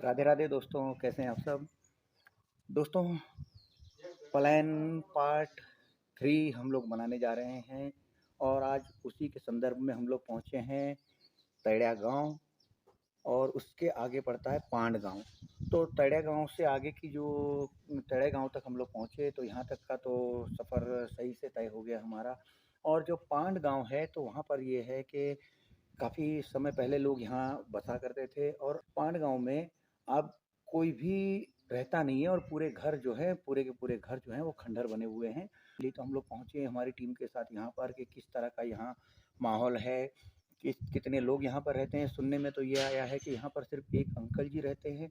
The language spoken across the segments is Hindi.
राधे राधे दोस्तों, कैसे हैं आप सब दोस्तों। प्लान पार्ट 3 हम लोग बनाने जा रहे हैं और आज उसी के संदर्भ में हम लोग पहुंचे हैं तैड़िया गांव और उसके आगे पड़ता है पांड गांव। तो तैड़िया गांव से आगे की जो तैड़िया गांव तक हम लोग पहुंचे तो यहाँ तक का तो सफ़र सही से तय हो गया हमारा। और जो पांड गांव है तो वहाँ पर ये है कि काफ़ी समय पहले लोग यहाँ बसा करते थे और पांड गांव में अब कोई भी रहता नहीं है और पूरे घर जो है पूरे के पूरे घर जो हैं वो खंडहर बने हुए हैं। इसलिए तो हम लोग पहुँचे हमारी टीम के साथ यहाँ पर कि किस तरह का यहाँ माहौल है, कितने लोग यहाँ पर रहते हैं। सुनने में तो ये आया है कि यहाँ पर सिर्फ एक अंकल जी रहते हैं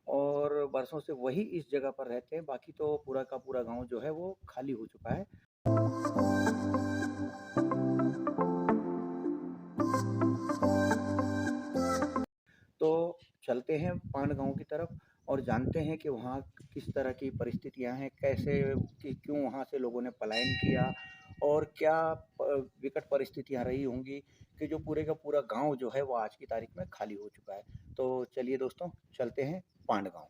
और बरसों से वही इस जगह पर रहते हैं, बाकी तो पूरा का पूरा गांव जो है वो खाली हो चुका है। तो चलते हैं पांड गांव की तरफ और जानते हैं कि वहाँ किस तरह की परिस्थितियाँ हैं, कैसे कि क्यों वहाँ से लोगों ने पलायन किया और क्या विकट परिस्थितियाँ रही होंगी कि जो पूरे का पूरा गांव जो है वो आज की तारीख में खाली हो चुका है। तो चलिए दोस्तों, चलते हैं पांड गांव।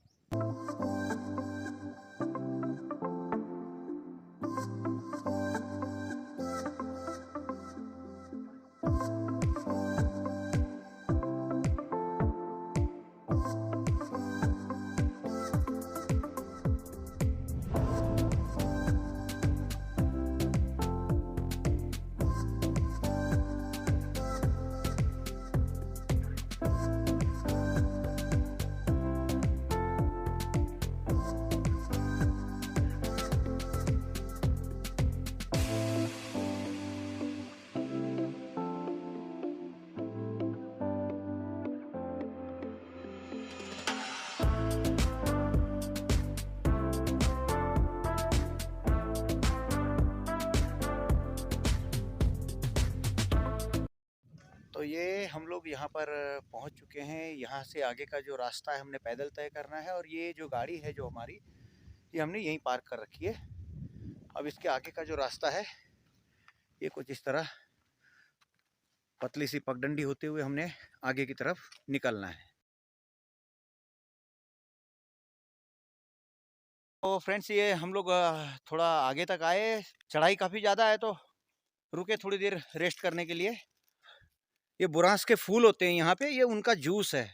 तो ये हम लोग यहाँ पर पहुँच चुके हैं। यहाँ से आगे का जो रास्ता है हमने पैदल तय करना है और ये जो गाड़ी है जो हमारी, ये हमने यहीं पार्क कर रखी है। अब इसके आगे का जो रास्ता है ये कुछ इस तरह पतली सी पगडंडी होते हुए हमने आगे की तरफ निकलना है। तो फ्रेंड्स, ये हम लोग थोड़ा आगे तक आए, चढ़ाई काफ़ी ज़्यादा है तो रुके थोड़ी देर रेस्ट करने के लिए। ये बुरांस के फूल होते हैं यहाँ पे, ये उनका जूस है।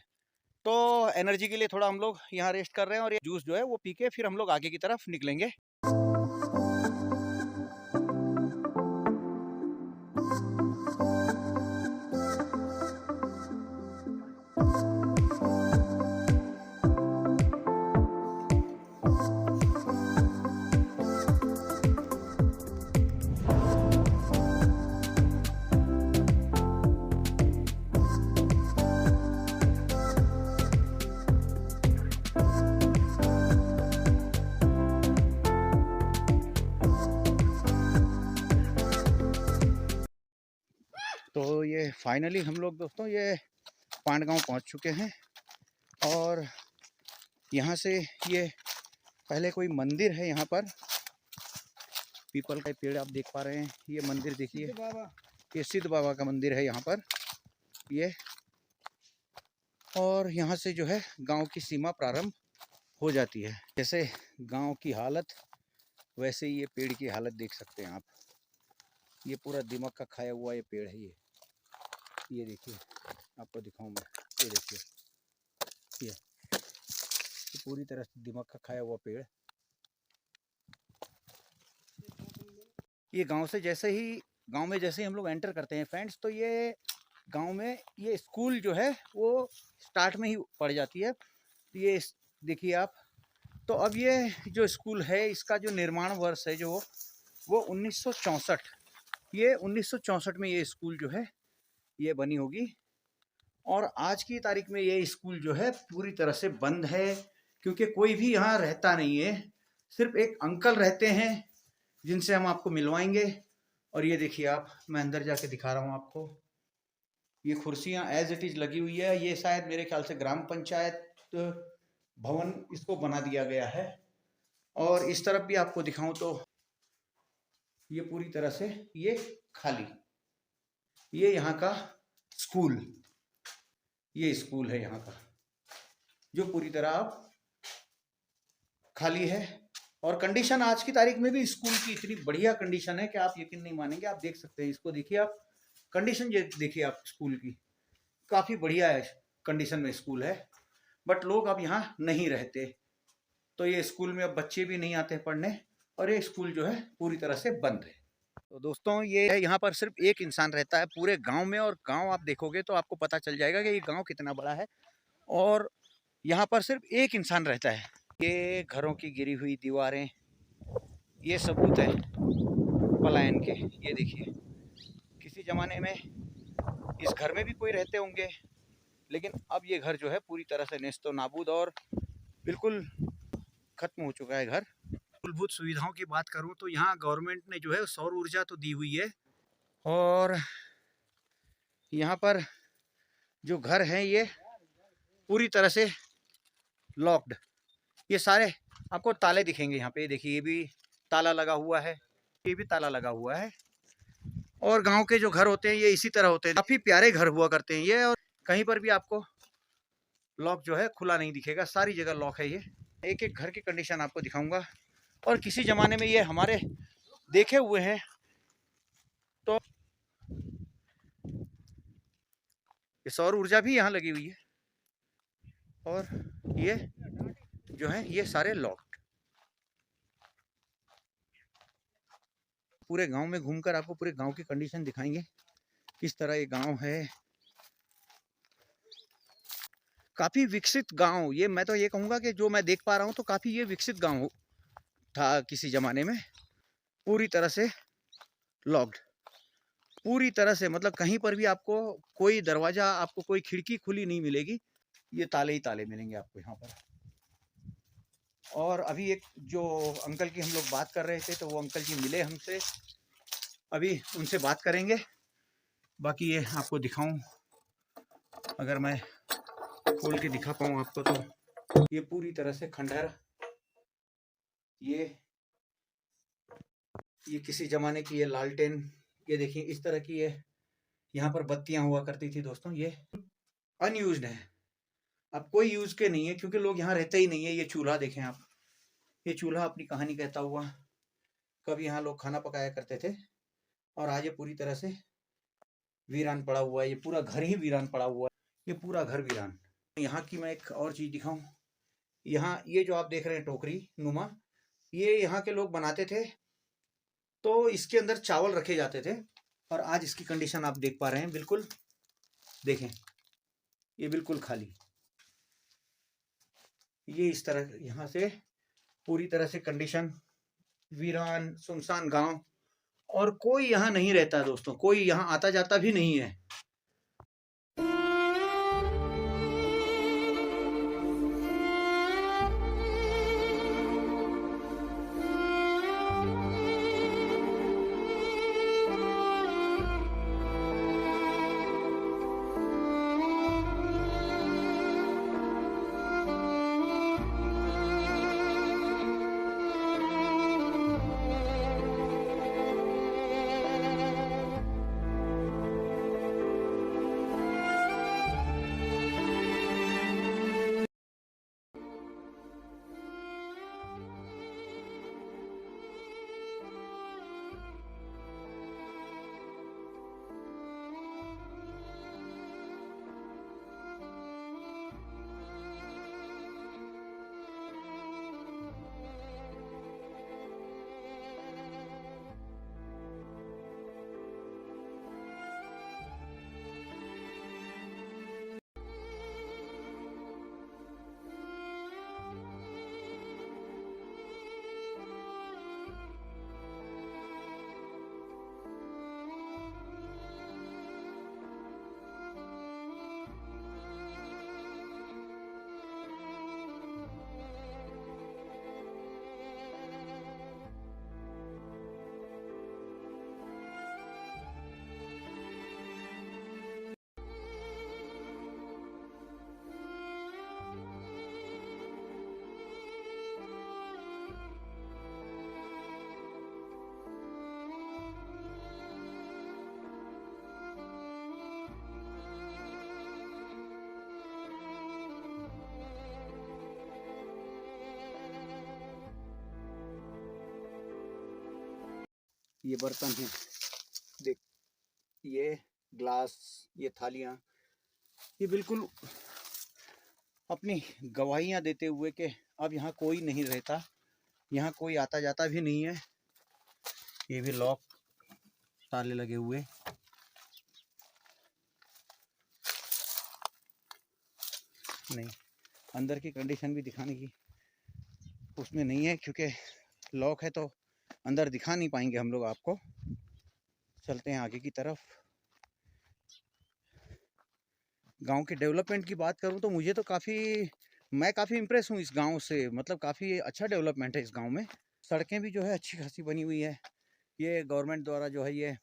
तो एनर्जी के लिए थोड़ा हम लोग यहाँ रेस्ट कर रहे हैं और ये जूस जो है वो पी के फिर हम लोग आगे की तरफ निकलेंगे। तो ये फाइनली हम लोग दोस्तों ये पांड गांव पहुँच चुके हैं और यहाँ से ये पहले कोई मंदिर है, यहाँ पर पीपल का पेड़ आप देख पा रहे हैं। ये मंदिर देखिए, ये सिद्ध बाबा का मंदिर है यहाँ पर ये। और यहाँ से जो है गांव की सीमा प्रारंभ हो जाती है। जैसे गांव की हालत वैसे ही ये पेड़ की हालत देख सकते हैं आप। ये पूरा दिमक का खाया हुआ ये पेड़ है। ये देखिए, आपको दिखाऊं मैं, ये देखिए ये पूरी तरह से दिमक का खाया हुआ पेड़। ये गांव में जैसे ही हम लोग एंटर करते हैं फ्रेंड्स, तो ये गांव में ये स्कूल जो है वो स्टार्ट में ही पड़ जाती है। ये देखिए आप। तो अब ये जो स्कूल है इसका जो निर्माण वर्ष है जो वो 1964, ये 1964 में ये स्कूल जो है ये बनी होगी। और आज की तारीख में ये स्कूल जो है पूरी तरह से बंद है क्योंकि कोई भी यहाँ रहता नहीं है। सिर्फ एक अंकल रहते हैं जिनसे हम आपको मिलवाएंगे। और ये देखिए आप, मैं अंदर जाके दिखा रहा हूँ आपको। ये कुर्सियाँ एज इट इज़ लगी हुई है। ये शायद मेरे ख्याल से ग्राम पंचायत भवन इसको बना दिया गया है। और इस तरफ भी आपको दिखाऊं तो ये पूरी तरह से ये खाली, ये यहाँ का स्कूल। ये स्कूल है यहाँ का, जो पूरी तरह खाली है। और कंडीशन आज की तारीख में भी स्कूल की इतनी बढ़िया कंडीशन है कि आप यकीन नहीं मानेंगे। आप देख सकते हैं इसको, देखिए आप कंडीशन देखिए आप स्कूल की, काफ़ी बढ़िया है कंडीशन में स्कूल है। बट लोग अब यहाँ नहीं रहते, तो ये स्कूल में अब बच्चे भी नहीं आते पढ़ने, और ये स्कूल जो है पूरी तरह से बंद है। तो दोस्तों ये यहाँ पर सिर्फ एक इंसान रहता है पूरे गांव में, और गांव आप देखोगे तो आपको पता चल जाएगा कि ये गांव कितना बड़ा है। और यहाँ पर सिर्फ एक इंसान रहता है। ये घरों की गिरी हुई दीवारें, ये सबूत है पलायन के। ये देखिए, किसी ज़माने में इस घर में भी कोई रहते होंगे, लेकिन अब ये घर जो है पूरी तरह से नेस्तो नाबूद और बिल्कुल ख़त्म हो चुका है घर। मूलभूत सुविधाओं की बात करूं तो यहाँ गवर्नमेंट ने जो है सौर ऊर्जा तो दी हुई है, और यहाँ पर जो घर हैं ये पूरी तरह से लॉक्ड। ये सारे आपको ताले दिखेंगे यहाँ पे, देखिए ये भी ताला लगा हुआ है, ये भी ताला लगा हुआ है। और गांव के जो घर होते हैं ये इसी तरह होते हैं, काफ़ी प्यारे घर हुआ करते हैं ये। और कहीं पर भी आपको लॉक जो है खुला नहीं दिखेगा, सारी जगह लॉक है ये। एक एक घर की कंडीशन आपको दिखाऊंगा, और किसी ज़माने में ये हमारे देखे हुए हैं। तो ये सौर ऊर्जा भी यहाँ लगी हुई है, और ये जो है ये सारे लॉक्ड। पूरे गांव में घूमकर आपको पूरे गांव की कंडीशन दिखाएंगे, किस तरह ये गांव है। काफ़ी विकसित गांव, ये मैं तो ये कहूँगा कि जो मैं देख पा रहा हूँ तो काफ़ी ये विकसित गांव था किसी ज़माने में। पूरी तरह से लॉक्ड, पूरी तरह से, मतलब कहीं पर भी आपको कोई दरवाज़ा, आपको कोई खिड़की खुली नहीं मिलेगी, ये ताले ही ताले मिलेंगे आपको यहाँ पर। और अभी एक जो अंकल की हम लोग बात कर रहे थे, तो वो अंकल जी मिले हमसे, अभी उनसे बात करेंगे। बाकी ये आपको दिखाऊं, अगर मैं खोल के दिखा पाऊँ आपको, तो ये पूरी तरह से खंडहर, ये किसी ज़माने की ये लालटेन, ये देखिए इस तरह की ये यहाँ पर बत्तियाँ हुआ करती थी दोस्तों। ये अनयूज्ड है, अब कोई यूज़ के नहीं है, क्योंकि लोग यहाँ रहते ही नहीं है। ये चूल्हा देखें आप, ये चूल्हा अपनी कहानी कहता हुआ, कभी यहाँ लोग खाना पकाया करते थे, और आज ये पूरी तरह से वीरान पड़ा हुआ है। ये पूरा घर ही वीरान पड़ा हुआ है, ये पूरा घर वीरान। यहाँ की मैं एक और चीज़ दिखाऊं, यहाँ ये जो आप देख रहे हैं टोकरी नुमा, ये यहाँ के लोग बनाते थे, तो इसके अंदर चावल रखे जाते थे। और आज इसकी कंडीशन आप देख पा रहे हैं, बिल्कुल देखें, ये बिल्कुल खाली। ये इस तरह यहाँ से पूरी तरह से कंडीशन वीरान, सुनसान गांव, और कोई यहाँ नहीं रहता दोस्तों, कोई यहाँ आता जाता भी नहीं है। ये बर्तन हैं, देख, ये ग्लास, ये थालियाँ, ये बिल्कुल अपनी गवाहियाँ देते हुए कि अब यहाँ कोई नहीं रहता, यहाँ कोई आता जाता भी नहीं है। ये भी लॉक, ताले लगे हुए, नहीं, अंदर की कंडीशन भी दिखाने की उसमें नहीं है, क्योंकि लॉक है तो अंदर दिखा नहीं पाएंगे हम लोग आपको। चलते हैं आगे की तरफ। गांव के डेवलपमेंट की बात करूं तो मुझे तो मैं काफ़ी इम्प्रेस हूं इस गांव से, मतलब काफ़ी अच्छा डेवलपमेंट है इस गांव में। सड़कें भी जो है अच्छी खासी बनी हुई है। ये गवर्नमेंट द्वारा जो है ये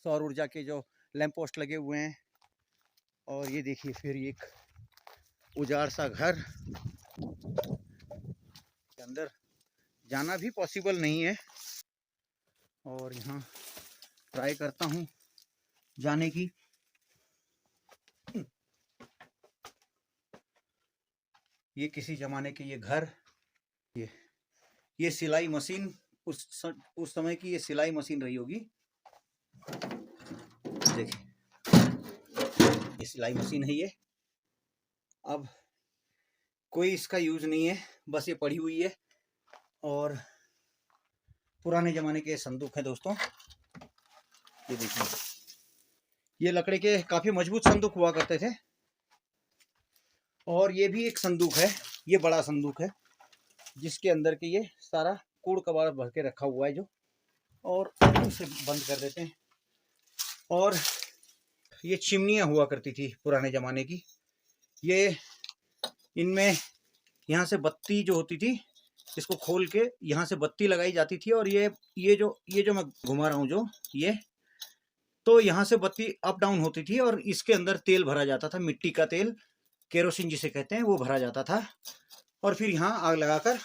सौर ऊर्जा के जो लैंप पोस्ट लगे हुए हैं। और ये देखिए फिर एक उजाड़ सा घर, के अंदर जाना भी पॉसिबल नहीं है। और यहाँ ट्राई करता हूँ जाने की। ये किसी ज़माने के ये घर, ये सिलाई मशीन, उस समय की ये सिलाई मशीन रही होगी। देखिए ये सिलाई मशीन है ये। अब कोई इसका यूज़ नहीं है, बस ये पड़ी हुई है। और पुराने ज़माने के संदूक है दोस्तों, ये देखिए, ये लकड़े के काफ़ी मजबूत संदूक हुआ करते थे। और ये भी एक संदूक है, ये बड़ा संदूक है जिसके अंदर के ये सारा कूड़ कबाड़ भर के रखा हुआ है जो, और उसे बंद कर देते हैं। और ये चिमनियाँ हुआ करती थी पुराने ज़माने की, ये इनमें यहाँ से बत्ती जो होती थी, इसको खोल के यहाँ से बत्ती लगाई जाती थी। और ये जो मैं घुमा रहा हूँ जो ये, तो यहाँ से बत्ती अप डाउन होती थी और इसके अंदर तेल भरा जाता था, मिट्टी का तेल, केरोसिन जिसे कहते हैं, वो भरा जाता था। और फिर यहाँ आग लगाकर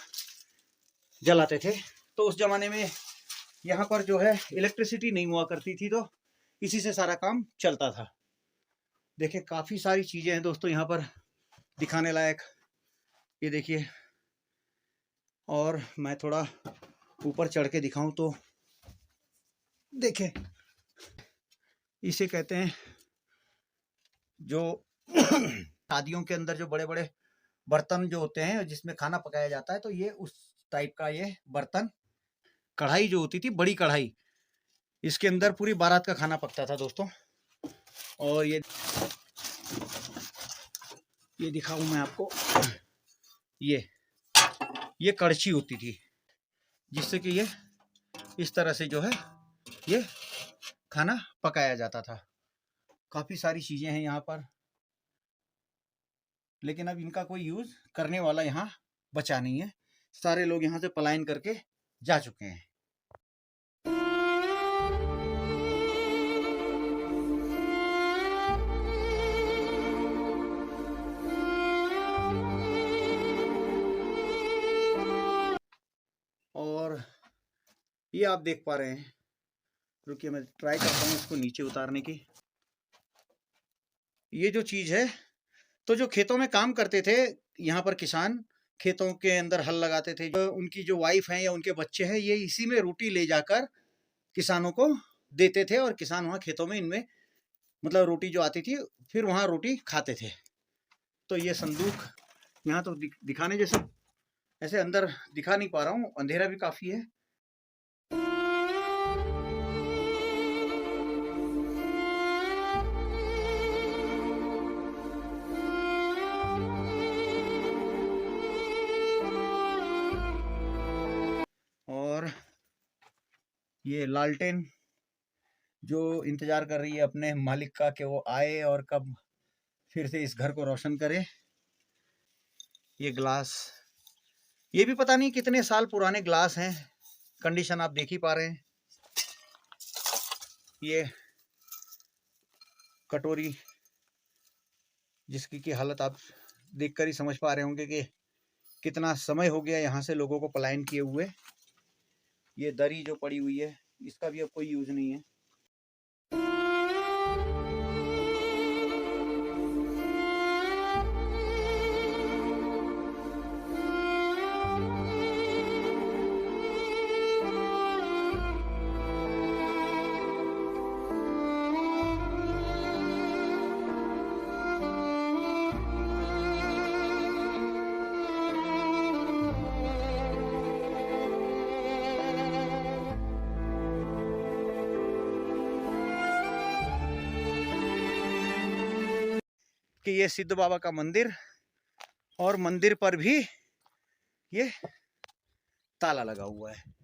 जलाते थे। तो उस ज़माने में यहाँ पर जो है इलेक्ट्रिसिटी नहीं हुआ करती थी, तो इसी से सारा काम चलता था। देखिए काफ़ी सारी चीज़ें हैं दोस्तों यहाँ पर दिखाने लायक, ये देखिए। और मैं थोड़ा ऊपर चढ़ के दिखाऊं तो देखें, इसे कहते हैं जो शादियों के अंदर जो बड़े बड़े बर्तन जो होते हैं जिसमें खाना पकाया जाता है, तो ये उस टाइप का ये बर्तन, कढ़ाई जो होती थी, बड़ी कढ़ाई, इसके अंदर पूरी बारात का खाना पकता था दोस्तों। और ये दिखाऊं मैं आपको, ये कड़छी होती थी जिससे कि ये इस तरह से जो है ये खाना पकाया जाता था। काफ़ी सारी चीज़ें हैं यहाँ पर, लेकिन अब इनका कोई यूज़ करने वाला यहाँ बचा नहीं है। सारे लोग यहाँ से पलायन करके जा चुके हैं। और ये आप देख पा रहे हैं, रुकिए मैं ट्राई करता हूँ इसको नीचे उतारने की। ये जो चीज़ है, तो जो खेतों में काम करते थे यहाँ पर किसान, खेतों के अंदर हल लगाते थे, जो उनकी जो वाइफ हैं या उनके बच्चे हैं, ये इसी में रोटी ले जाकर किसानों को देते थे। और किसान वहाँ खेतों में इनमें, मतलब रोटी जो आती थी, फिर वहाँ रोटी खाते थे। तो ये संदूक यहाँ तो दिखाने जैसे, ऐसे अंदर दिखा नहीं पा रहा हूँ, अंधेरा भी काफ़ी है। और ये लालटेन जो इंतज़ार कर रही है अपने मालिक का कि वो आए और कब फिर से इस घर को रोशन करे। ये ग्लास, ये भी पता नहीं कितने साल पुराने ग्लास हैं, कंडीशन आप देख ही पा रहे हैं। ये कटोरी जिसकी की हालत आप देखकर ही समझ पा रहे होंगे कि कितना समय हो गया यहाँ से लोगों को पलायन किए हुए। ये दरी जो पड़ी हुई है, इसका भी अब कोई यूज़ नहीं है। कि ये सिद्ध बाबा का मंदिर, और मंदिर पर भी ये ताला लगा हुआ है।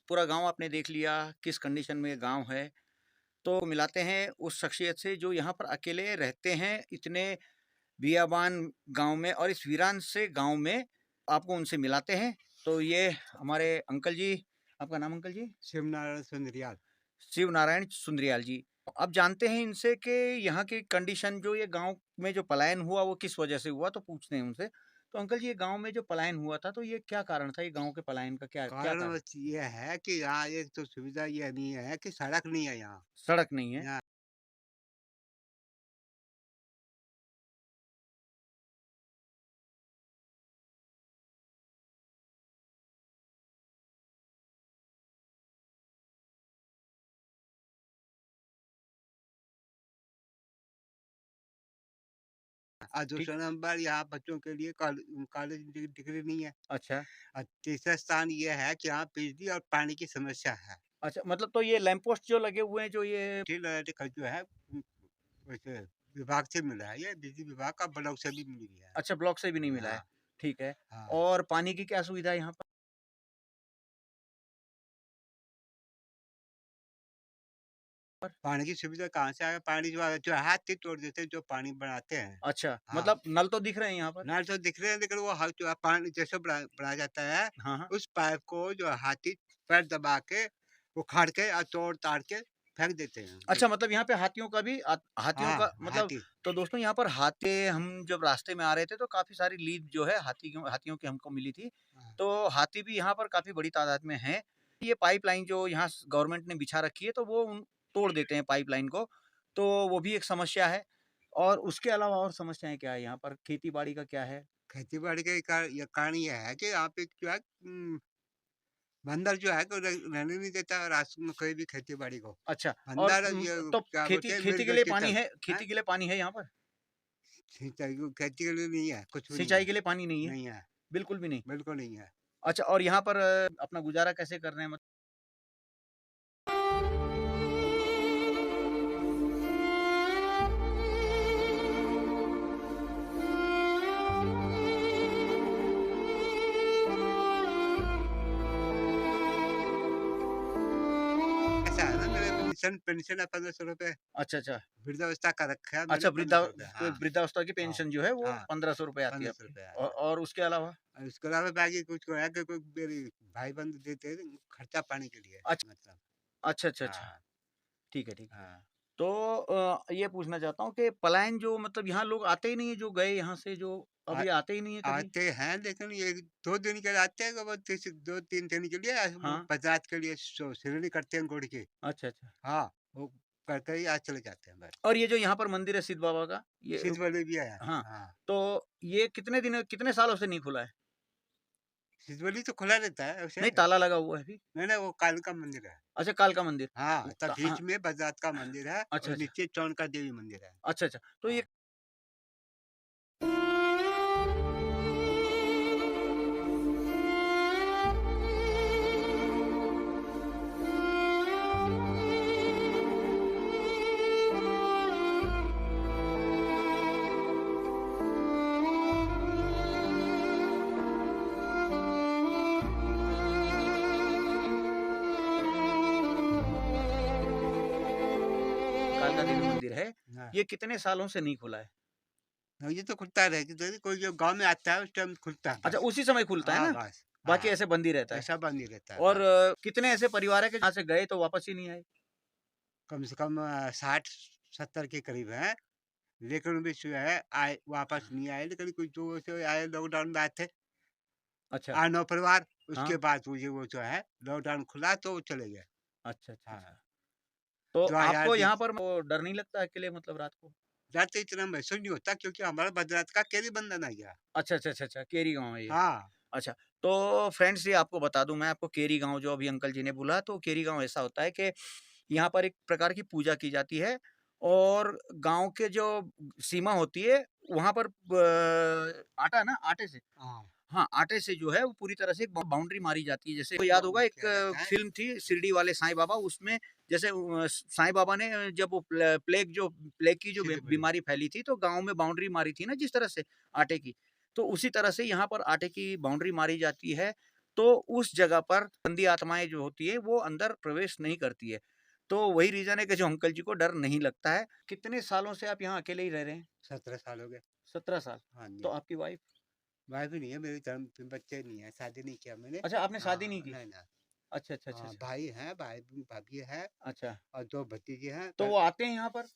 पूरा गांव आपने देख लिया किस कंडीशन में गांव है। तो मिलाते हैं उस शख्सियत से जो यहाँ पर अकेले रहते हैं इतने बियाबान गांव में, और इस वीरान से गांव में आपको उनसे मिलाते हैं। तो ये हमारे अंकल जी, आपका नाम अंकल जी? शिवनारायण सुंदरियाल। शिव नारायण सुंदरियाल जी। अब जानते हैं इनसे कि यहाँ की कंडीशन, जो ये गांव में जो पलायन हुआ वो किस वजह से हुआ, तो पूछते हैं उनसे। तो अंकल जी, ये गांव में जो पलायन हुआ था तो ये क्या कारण था, ये गांव के पलायन का क्या क्या कारण कारण? बस ये है कि यहाँ एक तो सुविधा ये नहीं है कि सड़क नहीं है यहाँ। सड़क नहीं है। यहाँ और ठीक। दूसरा नंबर यहाँ बच्चों के लिए कॉलेज डिग्री नहीं है। अच्छा और तीसरा स्थान ये है कि यहाँ बिजली और पानी की समस्या है। अच्छा, मतलब तो ये लैंप पोस्ट जो लगे हुए हैं, जो ये जो है वैसे विभाग से मिला है, ये बिजली विभाग का ब्लॉक से भी मिल गया है। अच्छा, ब्लॉक से भी नहीं मिला है। हाँ ठीक है। हाँ। और पानी की क्या सुविधा है यहाँ पर? पानी की सुविधा कहाँ से आएगा? पानी जो हाथ से तोड़ देते हैं, जो पानी बनाते हैं। अच्छा, हाँ, मतलब नल तो दिख रहे हैं यहाँ पर? नल तो दिख रहे हैं लेकिन वो जो है पानी जैसे बनाया जाता है, हाँ हाँ। उस पाइप को जो हाथी पैर दबा के उखाड़ के और तोड़-ताड़ के फेंक देते हैं। अच्छा, मतलब यहाँ पे हाथियों का भी हाथियों हाँ, का मतलब। हाथी। तो दोस्तों, यहाँ पर हाथी, हम जब रास्ते में आ रहे थे तो काफी सारी लीद जो है हाथियों की हमको मिली थी। हाँ, तो हाथी भी यहाँ पर काफी बड़ी तादाद में हैं। ये पाइपलाइन जो यहाँ गवर्नमेंट ने बिछा रखी है तो वो तोड़ देते हैं पाइपलाइन को। तो वो भी एक समस्या है। और उसके अलावा और समस्याएं क्या है यहाँ पर? खेती बाड़ी का क्या है? खेती-बाड़ी का ये कारण ये है कि यहाँ पे जो है बंदर जो है को रहने नहीं देता रास्ते में कोई भी खेती-बाड़ी को। अच्छा। और बंदर ये तो क्या खेती बोलते हैं खेती के मिर्ग लिए की पानी तरह है? हैं? खेती के लिए पानी है यहाँ पर? सिंचाई को खेती के लिए नहीं है, कुछ भी नहीं सिंचाई है। के लिए पानी नहीं है? नहीं है, बिल्कुल भी नहीं? बिल्कुल नहीं है। अच्छा, और यहाँ पर अपना गुज़ारा कैसे कर रहे हैं? ऐसा है ना मेरे पेंशन है ₹1500। अच्छा, अच्छा। वृद्धावस्था का रखा है मैंने अच्छा, ₹1500। हाँ, वृद्धावस्था की हाँ, पेंशन जो है वो हाँ, ₹1500 आती है आपकी। ₹1500 और आता है। और उसके अलावा? और उसके अलावा बाकी कुछ को है कि कोई मेरी भाई-बंध देते हैं खर्चा पानी के लिए अच्छा, मतलब। अच्छा, अच्छा, अच्छा। हाँ, ठीक है, ठीक है। हाँ। तो ये पूछना चाहता हूँ कि पलायन जो, मतलब यहाँ लोग आते ही नहीं है, जो गए यहाँ से, जो आ अभी आते ही नहीं है कभी? आते हैं लेकिन ये 2 दिन के लिए आते हैं, वो 2-3 दिन के लिए वो हाँ। बरसात के लिए सिरनी करते हैं गुड़ की। अच्छा, अच्छा। हाँ, वो करके ही आज चले जाते हैं बस। और ये जो यहाँ पर मंदिर है सिद्ध बाबा का, ये सिद्ध वाले भी है। हाँ, हाँ, तो ये कितने सालों से नहीं खुला है? सिद्ध वाली तो खुला रहता है वैसे। नहीं, ताला लगा हुआ है अभी? नहीं, नहीं वो काली का मंदिर है। अच्छा, कालका मंदिर। हाँ, तब हाँ। बीच में बरसात का मंदिर है अच्छा, और अच्छा। नीचे चौनका देवी मंदिर है। अच्छा, अच्छा। तो ये हाँ। कालका देवी मंदिर है, हाँ। ये कितने सालों से नहीं खुला है? हाँ, ये तो खुलता रहे कोई जो गाँव में आता है उस टाइम खुलता है अच्छा, बस। उसी समय खुलता है हाँ, ना? बस। बाकी हाँ, ऐसे बंद ही रहता है। ऐसा बंद ही रहता है और बस। कितने ऐसे परिवार है कि जहाँ से गए तो वापस ही नहीं आए? कम से कम 60-70 के करीब हैं, लेकिन भी जो है आए वापस नहीं आए, लेकिन कुछ जो से आए लॉकडाउन में आए थे, अच्छा। 8-9 परिवार, हाँ। उसके बाद वो जो है लॉकडाउन खुला तो वो चले गए। अच्छा, अच्छा, अच्छा। हाँ, तो आपको यहाँ 2020 पर वो डर नहीं लगता अकेले, मतलब रात को? रात को इतना महसूस नहीं होता क्योंकि हमारा बद्रीनाथ का केरी बंधन आ गया। अच्छा, अच्छा, अच्छा, अच्छा, केरी गाँव है ये। हाँ, अच्छा, तो फ्रेंड्स, ये आपको बता दूँ मैं, आपको केरी गाँव जो अभी अंकल जी ने बोला, तो केरी गाँव ऐसा होता है कि यहाँ पर एक प्रकार की पूजा की जाती है और गाँव के जो सीमा होती है वहाँ पर आटा ना आटे से हाँ, हाँ, आटे से जो है वो पूरी तरह से एक बाउंड्री मारी जाती है। जैसे आपको याद होगा एक किया जाता है। फ़िल्म थी शिरडी वाले साईं बाबा उसमें जैसे साईं बाबा ने जब वो प्लेग की जो सीधे बोलिए। बीमारी फैली थी तो गाँव में बाउंड्री मारी थी ना जिस तरह से आटे की। तो उसी तरह से यहाँ पर आटे की बाउंड्री मारी जाती है। तो उस जगह पर गंदी आत्माएँ जो होती है वो अंदर प्रवेश नहीं करती है। तो वही रीज़न है कि जो अंकल जी को डर नहीं लगता है। कितने सालों से आप यहाँ अकेले ही रह रहे हैं? 17 साल हो गए। 17 साल। हाँ तो जी। आपकी वाइफ़? वाइफ भी नहीं है, मेरे धर्म पे बच्चे नहीं है, शादी नहीं किया मैंने। अच्छा आपने शादी नहीं हाँ, की? नहीं, नहीं। अच्छा, अच्छा, अच्छा, हाँ, अच्छा। भाई हैं, भाई भाभी है अच्छा, और 2 भतीजे हैं। तो वो आते हैं यहाँ पर?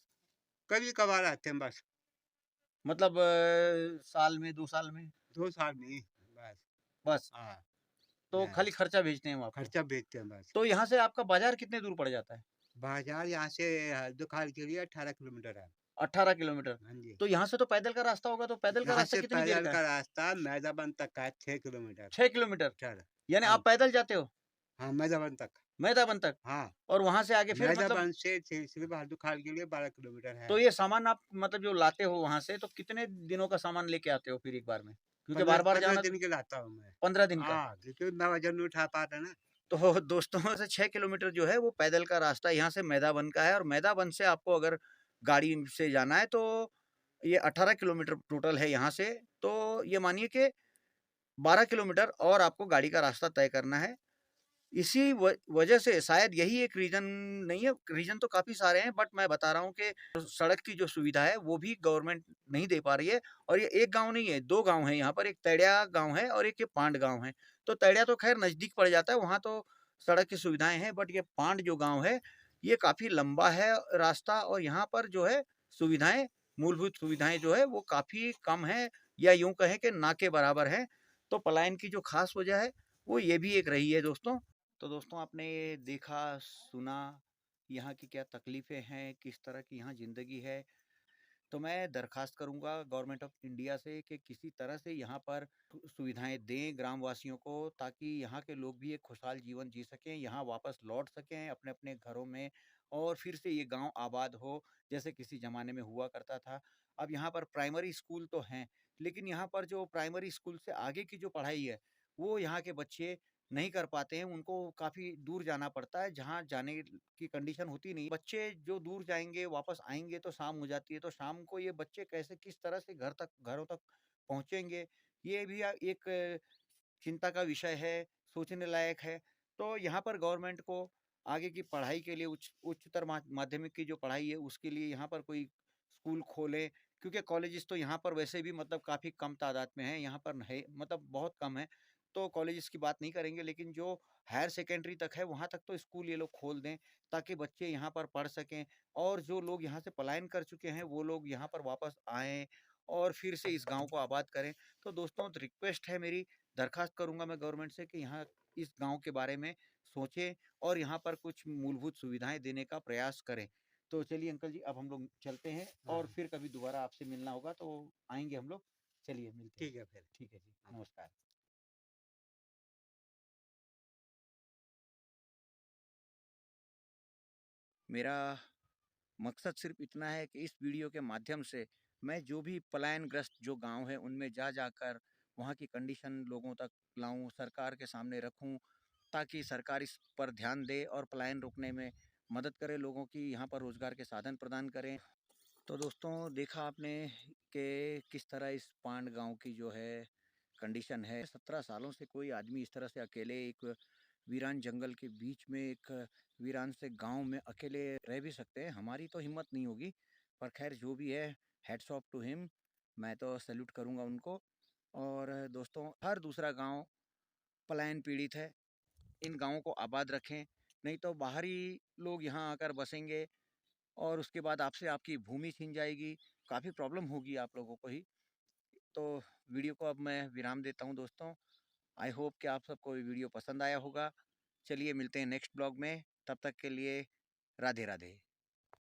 कभी-कभार आते हैं बस, मतलब साल में, 2 साल में? 2 साल नहीं, बस। बस, हाँ, तो हाँ, खाली खर्चा भेजते हैं वो आपको। खर्चा भेजते हैं बस। तो यहाँ से आपका बाज़ार कितने दूर पड़ जाता है? बाज़ार यहाँ से हल्दुखाल के लिए 18 किलोमीटर है। 18 किलोमीटर। हाँ जी। तो यहाँ से तो पैदल का रास्ता होगा, तो पैदल का यहाँ रास्ता से कितनी देर पैदल का है? का रास्ता मैदाबंद तक का है 6 किलोमीटर। 6 किलोमीटर, चल यानी हाँ, आप पैदल जाते हो, हाँ, मैदाबंद तक। मैदाबंद तक हाँ, और वहाँ से आगे फिर मतलब मैदाबंद से सिर्फ हल्दुखाल के लिए 12 किलोमीटर है। तो ये सामान आप मतलब जो लाते हो वहाँ से, तो कितने दिनों का सामान लेके आते हो फिर एक बार में? क्योंकि 15 बार-बार 15 जाना तो दिन के लाता हूँ मैं। 15 दिन का। हाँ, क्योंकि मैं वज़न नहीं उठा पाता ना। तो दोस्तों से 6 किलोमीटर जो है वो पैदल का रास्ता यहाँ से मैदाबंद का है और मैदाबंद से आपको अगर गाड़ी से जाना है तो ये 18 किलोमीटर टोटल है यहाँ से। तो ये मानिए कि 12 किलोमीटर और आपको गाड़ी का रास्ता तय करना है। इसी वजह से शायद यही एक रीज़न नहीं है, रीज़न तो काफ़ी सारे हैं बट मैं बता रहा हूँ कि सड़क की जो सुविधा है वो भी गवर्नमेंट नहीं दे पा रही है और ये एक गाँव नहीं है, 2 गाँव हैं यहाँ पर, एक तैड़िया गाँव है और एक ये पांड गाँव है। तो तैड़िया तो ख़ैर नज़दीक पड़ जाता है, वहाँ तो सड़क की सुविधाएँ हैं बट ये पांड जो गाँव है, ये काफ़ी लंबा है रास्ता और यहाँ पर जो है सुविधाएँ, मूलभूत सुविधाएँ जो है वो काफ़ी कम हैं या यूँ कहें कि ना के बराबर हैं। तो पलायन की जो ख़ास वजह है, वो ये भी एक रही है दोस्तों। तो दोस्तों आपने ये देखा, सुना, यहाँ की क्या तकलीफ़ें हैं, किस तरह की यहाँ ज़िंदगी है। तो मैं दरख्वास्त करूँगा गवर्नमेंट ऑफ इंडिया से कि किसी तरह से यहाँ पर सुविधाएँ दें ग्रामवासियों को ताकि यहाँ के लोग भी एक खुशहाल जीवन जी सकें, यहाँ वापस लौट सकें अपने-अपने घरों में और फिर से ये गाँव आबाद हो, जैसे किसी ज़माने में हुआ करता था। अब यहाँ पर प्राइमरी स्कूल तो हैं, लेकिन यहाँ पर जो प्राइमरी स्कूल से आगे की जो पढ़ाई है, वो यहाँ के बच्चे नहीं कर पाते हैं, उनको काफ़ी दूर जाना पड़ता है, जहाँ जाने की कंडीशन होती नहीं है। बच्चे जो दूर जाएँगे, वापस आएँगे तो शाम हो जाती है, तो शाम को ये बच्चे कैसे किस तरह से घरों तक पहुँचेंगे, ये भी एक चिंता का विषय है, सोचने लायक है। तो यहाँ पर गवर्नमेंट को आगे की पढ़ाई के लिए उच्चतर माध्यमिक की जो पढ़ाई है, उसके लिए यहाँ पर कोई स्कूल खोलें, क्योंकि कॉलेजेस तो यहाँ पर वैसे भी मतलब काफ़ी कम तादाद में हैं, यहाँ पर है मतलब बहुत कम है। तो कॉलेजेस की बात नहीं करेंगे, लेकिन जो हायर सेकेंडरी तक है, वहाँ तक तो स्कूल ये लोग खोल दें, ताकि बच्चे यहाँ पर पढ़ सकें और जो लोग यहाँ से पलायन कर चुके हैं, वो लोग यहाँ पर वापस आएँ और फिर से इस गाँव को आबाद करें। तो दोस्तों रिक्वेस्ट है मेरी, दरख्वास्त करूँगा मैं गवर्नमेंट से कि यहाँ इस गाँव के बारे में सोचें और यहाँ पर कुछ मूलभूत सुविधाएँ देने का प्रयास करें। तो चलिए अंकल जी अब हम लोग चलते हैं और हाँ, फिर कभी दोबारा आपसे मिलना होगा तो आएँगे हम लोग। चलिए मिलते हैं। ठीक है फिर। ठीक है जी, हाँ। नमस्कार। मेरा मकसद सिर्फ इतना है कि इस वीडियो के माध्यम से मैं जो भी पलायनग्रस्त जो गांव हैं उनमें जा जाकर वहाँ की कंडीशन लोगों तक लाऊं, सरकार के सामने रखूं ताकि सरकार इस पर ध्यान दे और पलायन रोकने में मदद करे, लोगों की यहाँ पर रोज़गार के साधन प्रदान करें। तो दोस्तों देखा आपने कि किस तरह इस पांड गांव की जो है कंडीशन है। 17 सालों से कोई आदमी इस तरह से अकेले एक वीरान जंगल के बीच में एक वीरान से गांव में अकेले रह भी सकते हैं, हमारी तो हिम्मत नहीं होगी। पर खैर जो भी है, हेड्स ऑफ टू हिम, मैं तो सैल्यूट करूंगा उनको। और दोस्तों हर दूसरा गांव पलायन पीड़ित है, इन गांवों को आबाद रखें, नहीं तो बाहरी लोग यहाँ आकर बसेंगे और उसके बाद आपसे आपकी भूमि छीन जाएगी, काफ़ी प्रॉब्लम होगी आप लोगों को ही। तो वीडियो को अब मैं विराम देता हूँ दोस्तों। आई होप कि आप सबको ये वीडियो पसंद आया होगा। चलिए मिलते हैं नेक्स्ट ब्लॉग में, तब तक के लिए राधे राधे।